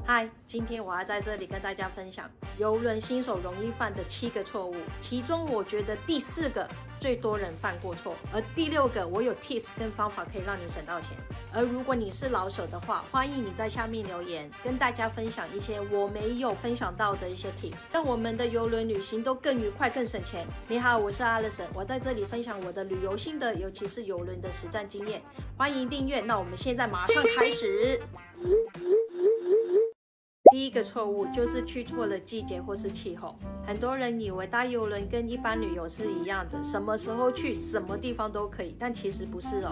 嗨，今天我要在這裡跟大家分享郵輪新手容易犯的7個錯誤，其中我覺得第4個最多人犯過錯，而第6個我有 tips 跟方法可以讓你省到錢。而如果你是老手的話，歡迎你在下面留言，跟大家分享一些我沒有分享到的一些 tips， 讓我們的郵輪旅行都更愉快、更省錢。你好，我是 Alison， 我在這裡分享我的旅遊心得，尤其是郵輪的實戰經驗。歡迎訂閱，那我們現在馬上開始。第一個錯誤就是去錯了季節或是氣候。很多人以為搭郵輪跟一般旅遊是一樣的，什麼時候去什麼地方都可以，但其實不是哦。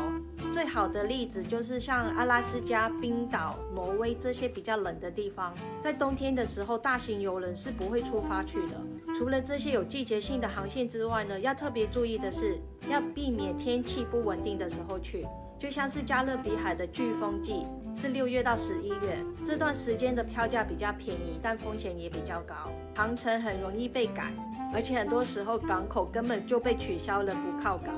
最好的例子就是像阿拉斯加、冰島、挪威這些比較冷的地方，在冬天的時候，大型郵輪是不會出發去的。除了這些有季節性的航線之外呢，要特別注意的是，要避免天氣不穩定的時候去。就像是加勒比海的颶風季是6月到11月，這段時間的票價比較便宜，但風險也比較高，航程很容易被改，而且很多時候港口根本就被取消了，不靠港，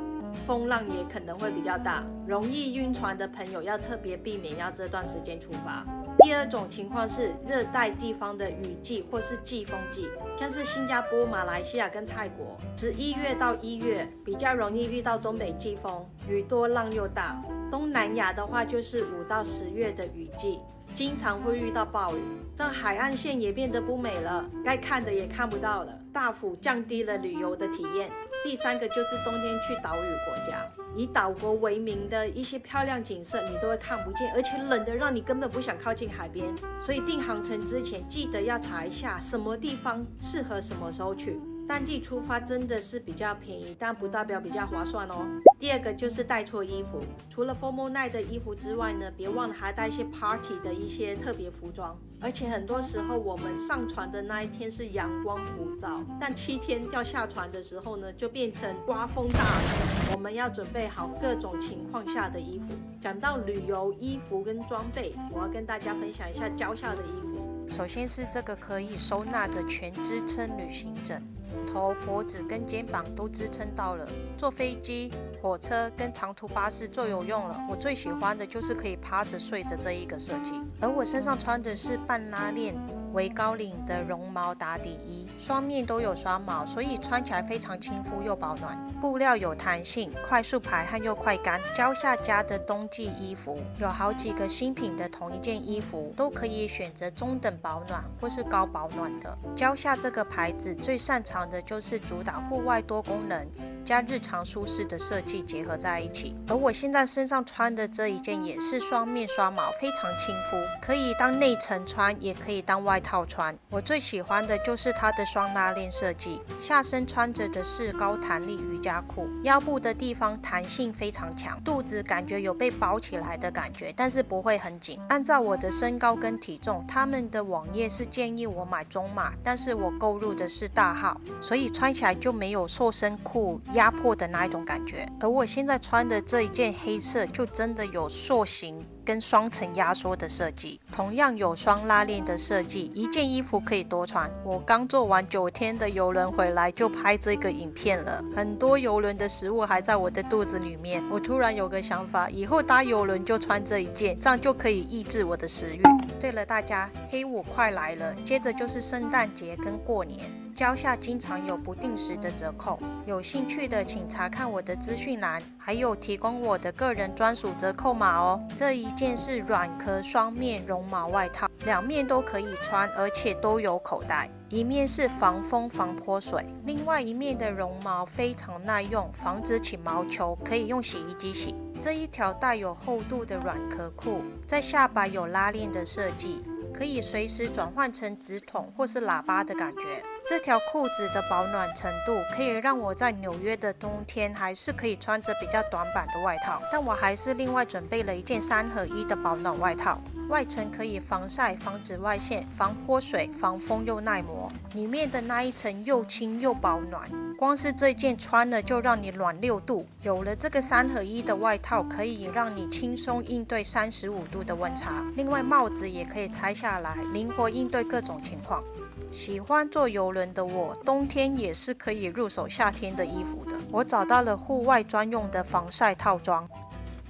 風浪也可能會比較大，容易暈船的朋友要特別避免要這段時間出發。第二種情況是熱帶地方的雨季或是季風季，像是新加坡、馬來西亞跟泰國，11月到1月比較容易遇到東北季風，雨多浪又大。東南亞的話就是5到10月的雨季，經常會遇到暴雨，讓海岸線也變得不美了，該看的也看不到了，大幅降低了旅遊的體驗。第3個就是冬天去島嶼國家，以島國為名的一些漂亮景色你都會看不見，而且冷得讓你根本不想靠近海邊。所以訂航程之前記得要查一下什麼地方適合什麼時候去。淡季出發真的是比較便宜，但不代表比較划算哦。第2個就是帶錯衣服，除了 formal night 的衣服之外呢，別忘了還帶一些 party 的一些特別服裝。而且很多時候我們上船的那一天是陽光普照，但7天要下船的時候呢，就變成颳風大雨。我們要準備好各種情況下的衣服。講到旅遊衣服跟裝備，我要跟大家分享一下腳下的衣服。首先是這個可以收納的全支撐旅行枕。頭、脖子跟肩膀都支撐到了，坐飛機、火車跟長途巴士最有用了。我最喜歡的就是可以趴着睡的這一個設計。而我身上穿的是半拉鏈微高領的絨毛打底衣，雙面都有刷毛，所以穿起來非常親膚又保暖。布料有彈性，快速排汗又快乾。腳下加的冬季衣服有好幾個新品的同一件衣服，都可以選擇中等保暖或是高保暖的。腳下這個牌子最擅長的就是主打戶外多功能加日常舒適的設計結合在一起。而我現在身上穿的這一件也是雙面刷毛，非常親膚，可以當內層穿，也可以當外套穿。我最喜歡的就是它的雙拉鏈設計，下身穿着的是高彈力瑜伽褲，腰部的地方彈性非常強，肚子感覺有被包起來的感覺，但是不會很緊。按照我的身高跟體重，他們的網頁是建議我買中碼，但是我購入的是大號，所以穿起來就沒有塑身褲壓迫的那一種感覺。而我現在穿的這一件黑色就真的有塑形跟雙层壓縮的設計，同樣有雙拉鏈的設計，一件衣服可以多穿。我剛坐完9天的郵輪回來就拍這個影片了，很多郵輪的食物還在我的肚子裡面。我突然有個想法，以後搭郵輪就穿這一件，這樣就可以抑制我的食慾。對了，大家，黑五快來了，接着就是聖誕節跟過年。腳下經常有不定時的折扣，有興趣的請查看我的資訊欄，還有提供我的個人專屬折扣碼哦。這一件是軟殼雙面絨毛外套，兩面都可以穿，而且都有口袋，一面是防風防潑水，另外一面的絨毛非常耐用，防止起毛球，可以用洗衣機洗。這一條帶有厚度的軟殼褲，在下擺有拉鏈的設計，可以隨時轉換成紙筒或是喇叭的感覺。這條褲子的保暖程度可以讓我在紐約的冬天還是可以穿着比較短版的外套，但我還是另外準備了一件3合1的保暖外套，外層可以防曬、防紫外線、防潑水、防風又耐磨，裡面的那一層又輕又保暖，光是這件穿了就讓你暖6度。有了這個3合1的外套，可以讓你輕鬆應對35度的溫差，另外帽子也可以拆下來，靈活應對各種情況。喜歡坐郵輪的我，冬天也是可以入手夏天的衣服的。我找到了戶外專用的防曬套裝。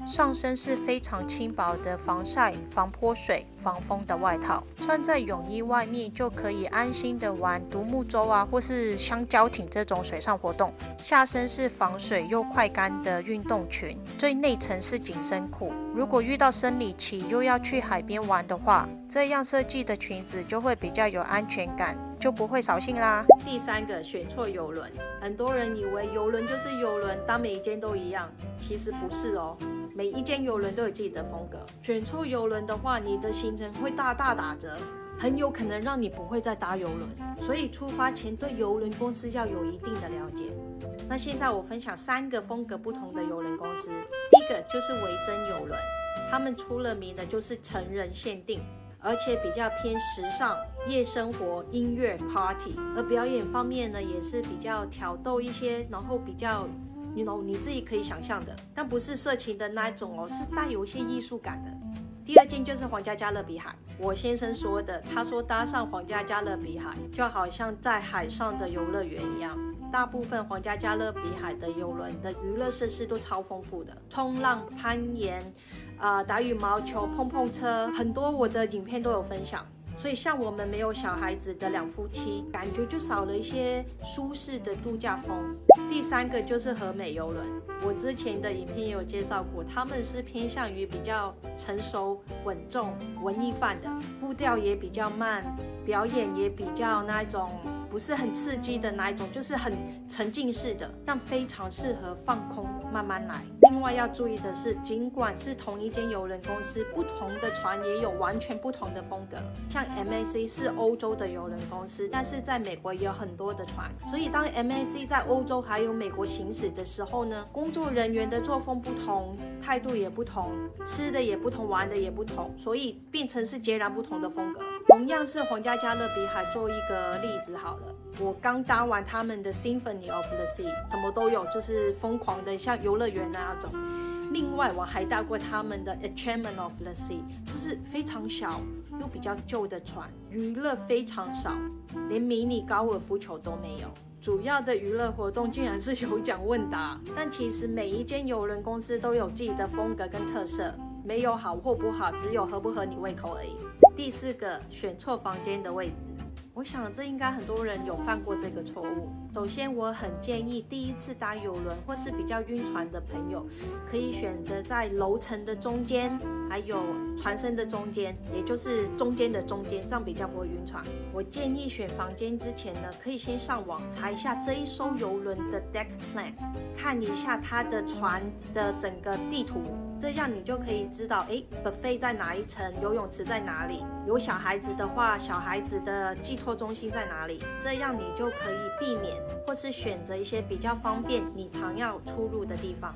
上身是非常輕薄的防曬、防潑水、防風的外套，穿在泳衣外面就可以安心的玩獨木舟啊，或是香蕉艇這種水上活動。下身是防水又快乾的運動裙，最內層是緊身褲。如果遇到生理期又要去海邊玩的話，這樣設計的裙子就會比較有安全感，就不會掃興啦。第三個，選錯郵輪。很多人以為郵輪就是郵輪，當每一間都一樣，其實不是哦。每一間郵輪都有自己的風格，選錯郵輪的話，你的行程會大大打折，很有可能讓你不會再搭郵輪。所以出發前對郵輪公司要有一定的了解。那現在我分享3個風格不同的郵輪公司。第一個就是維珍郵輪，他們出了名的就是成人限定，而且比較偏時尚、夜生活、音樂、party， 而表演方面呢，也是比較挑逗一些，然後比較你自己可以想象的，但不是色情的那一種哦，是帶有一些藝術感的。第二間就是皇家加勒比海，我先生說的，他說搭上皇家加勒比海就好像在海上的遊樂園一樣。大部分皇家加勒比海的郵輪的娛樂設施都超豐富的，衝浪、攀岩、打羽毛球、碰碰車，很多我的影片都有分享。所以像我們沒有小孩子的兩夫妻，感覺就少了一些舒適的度假風。第三個就是和美郵輪，我之前的影片也有介紹過，他們是偏向於比較成熟、穩重、文藝範的，步調也比較慢，表演也比較那一種不是很刺激的那一種，就是很沉浸式的，但非常適合放空慢慢來。另外要注意的是，儘管是同一間郵輪公司，不同的船也有完全不同的風格。像 MSC 是歐洲的郵輪公司，但是在美國也有很多的船，所以當 MSC 在歐洲还有美國行駛的時候呢，工作人員的作風不同，態度也不同，吃的也不同，玩的也不同，所以变成是截然不同的風格。同樣是皇家加勒比海做一個例子好了，我剛搭完他們的 Symphony of the Sea， 什麼都有，就是瘋狂的像遊樂園那種。另外我還搭過他們的 Enchantment of the Sea， 就是非常小又比較舊的船，娛樂非常少，連迷你高爾夫球都沒有。主要的娛樂活動竟然是有獎問答，但其實每一間郵輪公司都有自己的風格跟特色，沒有好或不好，只有合不合你胃口而已。第四個，選錯房間的位置。我想這應該很多人有犯過這個錯誤。首先，我很建議第一次搭郵輪或是比較暈船的朋友，可以選擇在樓層的中間，還有船身的中間，也就是中間的中間，這樣比較不會暈船。我建議選房間之前呢，可以先上網查一下這一艘郵輪的 deck plan， 看一下它的船的整個地圖，這樣你就可以知道，buffet 在哪一層，游泳池在哪裡，有小孩子的話，小孩子的寄托中心在哪裡，這樣你就可以避免或是選擇一些比較方便你常要出入的地方，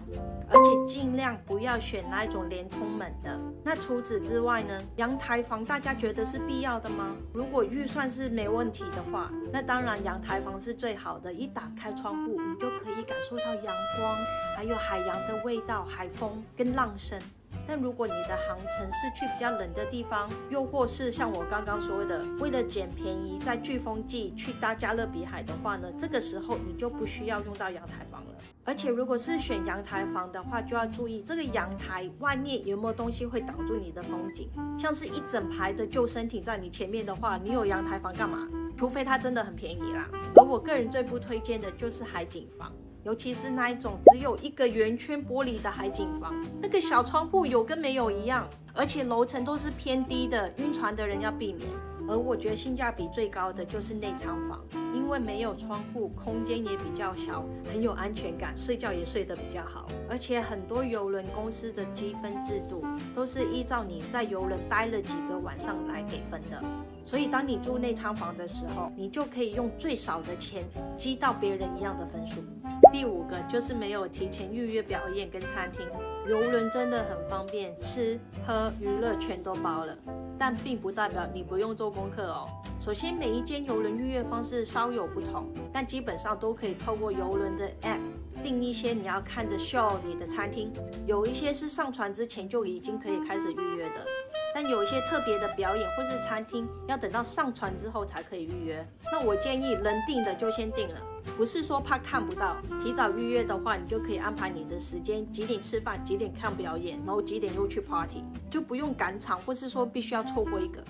而且盡量不要選那一種連通門的。那除此之外呢，陽台房大家覺得是必要的嗎？如果預算是沒問題的話，那當然陽台房是最好的。一打開窗戶，你就可以感受到陽光，還有海洋的味道、海風跟浪聲。但如果你的航程是去比較冷的地方，又或是像我剛剛說的，為了撿便宜在颶風季去搭加勒比海的話呢，這個時候你就不需要用到陽台房了。而且如果是選陽台房的話，就要注意這個陽台外面有沒有東西會擋住你的風景，像是一整排的救生艇在你前面的話，你有陽台房幹嘛？除非它真的很便宜啦。而我個人最不推薦的就是海景房，尤其是那一種只有一個圓圈玻璃的海景房，那個小窗戶有跟沒有一樣，而且樓層都是偏低的，暈船的人要避免。而我覺得性價比最高的就是內艙房，因為沒有窗戶，空間也比較小，很有安全感，睡覺也睡得比較好。而且很多郵輪公司的積分制度都是依照你在郵輪待了幾個晚上來給分的，所以當你住內艙房的時候，你就可以用最少的錢積到別人一樣的分數。第五個就是沒有提前預約表演跟餐廳，郵輪真的很方便，吃喝娛樂全都包了，但並不代表你不用做功課哦。首先，每一間郵輪預約方式稍有不同，但基本上都可以透過郵輪的 app 訂一些你要看的 show、你的餐廳，有一些是上船之前就已經可以開始預約的。但有一些特別的表演或是餐廳要等到上傳之後才可以預約。那我建議人定的就先定了，不是說怕看不到，提早預約的話，你就可以安排你的時間，幾點吃飯，幾點看表演，然後幾點又去 party， 就不用趕場，或是說必須要錯過一個。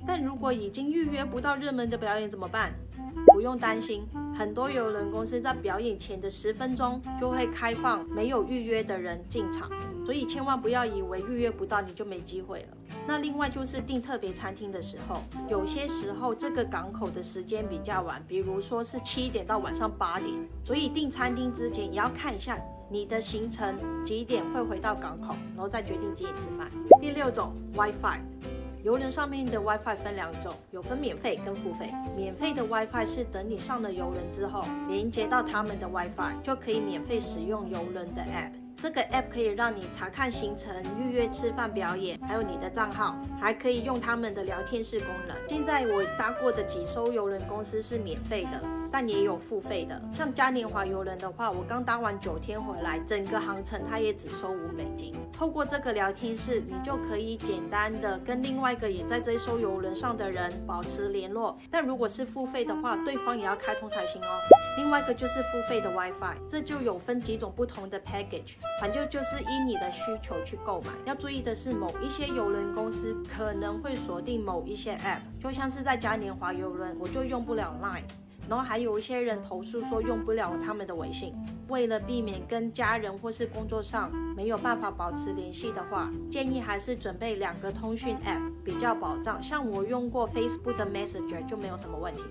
但如果已經預約不到熱門的表演怎麼辦？不用擔心，很多郵輪公司在表演前的10分鐘就會開放沒有預約的人進場，所以千萬不要以為預約不到你就沒機會了。那另外就是訂特別餐廳的時候，有些時候這個港口的時間比較晚，比如說是7點到晚上8點，所以訂餐廳之前也要看一下你的行程幾點會回到港口，然後再決定幾點吃飯。第6種 WiFi。郵輪上面的 WiFi 分2種，有分免費跟付費。免費的 WiFi 是等你上了郵輪之後，連接到他們的 WiFi， 就可以免費使用郵輪的 App。這個 App 可以讓你查看行程、預約吃飯表演，還有你的賬號，還可以用他們的聊天室功能。現在我搭過的幾艘郵輪公司是免費的，但也有付費的。像嘉年華郵輪的話，我剛搭完9天回來，整個航程它也只收$5。透過這個聊天室，你就可以簡單的跟另外一個也在這艘郵輪上的人保持聯絡。但如果是付費的話，對方也要開通才行哦。另外一個就是付費的 WiFi， 這就有分幾種不同的 package， 反正就是依你的需求去購買。要注意的是，某一些郵輪公司可能會鎖定某一些 App， 就像是在嘉年華郵輪，我就用不了 Line。然後還有一些人投訴說用不了他們的微信。為了避免跟家人或是工作上沒有辦法保持聯繫的話，建議還是準備2個通訊 App 比較保障。像我用過 Facebook 的 Messenger 就沒有什麼問題。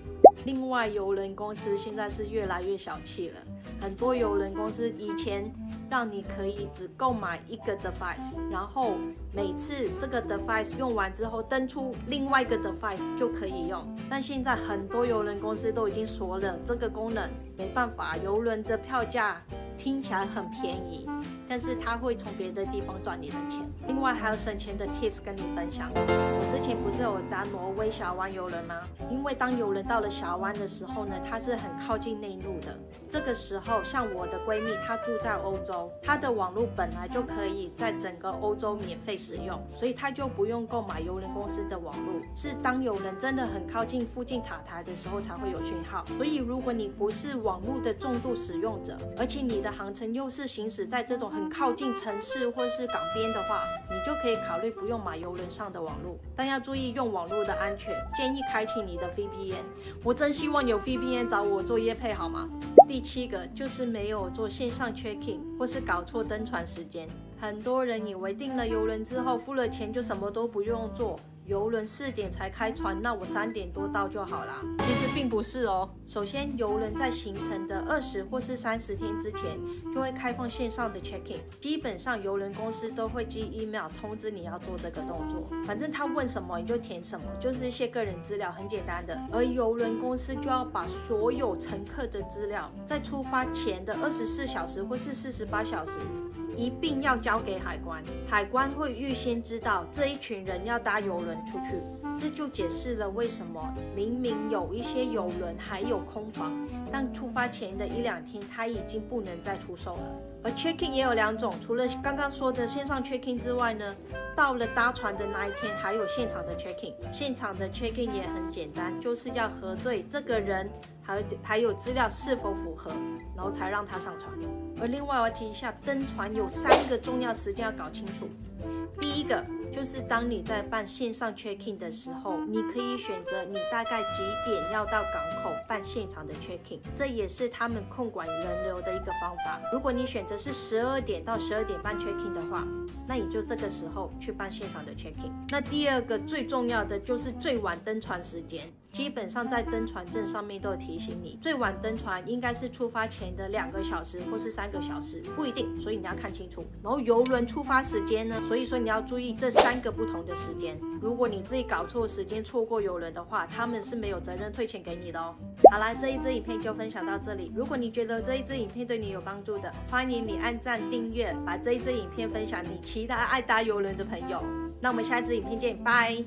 另外，郵輪公司現在是越來越小氣了，很多郵輪公司以前讓你可以只購買一個 device， 然後每次這個 device 用完之後登出另外一個 device 就可以用。但現在很多郵輪公司都已經鎖了這個功能，沒辦法，郵輪的票價聽起來很便宜，但是它會從別的地方賺你的錢。另外還有省錢的 tips 跟你分享。我之前不是有搭挪威小灣郵輪嗎？因為當郵輪到了小灣的時候呢，它是很靠近內陸的。這個時候，像我的閨蜜，她住在歐洲，她的網絡本來就可以在整個歐洲免費使用，所以她就不用購買郵輪公司的網絡。是當郵輪真的很靠近附近塔台的時候才會有訊號。所以如果你不是網絡的重度使用者，而且你的航程又是行駛在這種很靠近城市或是港邊的話，你就可以考慮不用買郵輪上的網絡。但要注意用網絡的安全，建議開啟你的 VPN。我真希望有 VPN 找我做業配好嗎？第7個就是沒有做線上 check-in 或是搞錯登船時間。很多人以為訂了郵輪之後付了錢就什麼都不用做，郵輪4點才開船，那我3點多到就好啦。其實並不是哦。首先，郵輪在行程的20或是30天之前就會開放線上的 check-in， 基本上郵輪公司都會寄 email 通知你要做這個動作。反正他問什麼你就填什麼，就是一些個人資料，很簡單的。而郵輪公司就要把所有乘客的資料在出發前的24小時或是48小時一併要交給海關，海關會預先知道這一群人要搭郵輪出去。這就解釋了為什麼明明有一些郵輪還有空房，但出發前的1-2天它已經不能再出售了。而 check-in 也有2種，除了剛剛說的線上 check-in 之外呢，到了搭船的那一天還有現場的 check-in。現場的 check-in 也很簡單，就是要核對這個人還有資料是否符合，然後才讓他上船。而另外我要提一下，登船有3個重要時間要搞清楚。第一個就是當你在辦線上 check-in 的時候，你可以選擇你大概幾點要到港口辦現場的 check-in， 這也是他們控管人流的一個方法。如果你選擇是12點到12點半 check-in 的話，那你就這個時候去辦現場的 check-in。那第2個最重要的就是最晚登船時間，基本上在登船證上面都有提醒你，最晚登船應該是出發前的2個小時或是3個小时，不一定，所以你要看清楚。然後郵輪出發時間呢，所以說你要注意這3個不同的時間。如果你自己搞錯時間錯過郵輪的話，他們是沒有責任退錢給你的哦。好啦，這一支影片就分享到這裡。如果你覺得這一支影片對你有幫助的，歡迎你按讚訂閱，把這一支影片分享你其他愛搭郵輪的朋友。那我們下一支影片見，拜。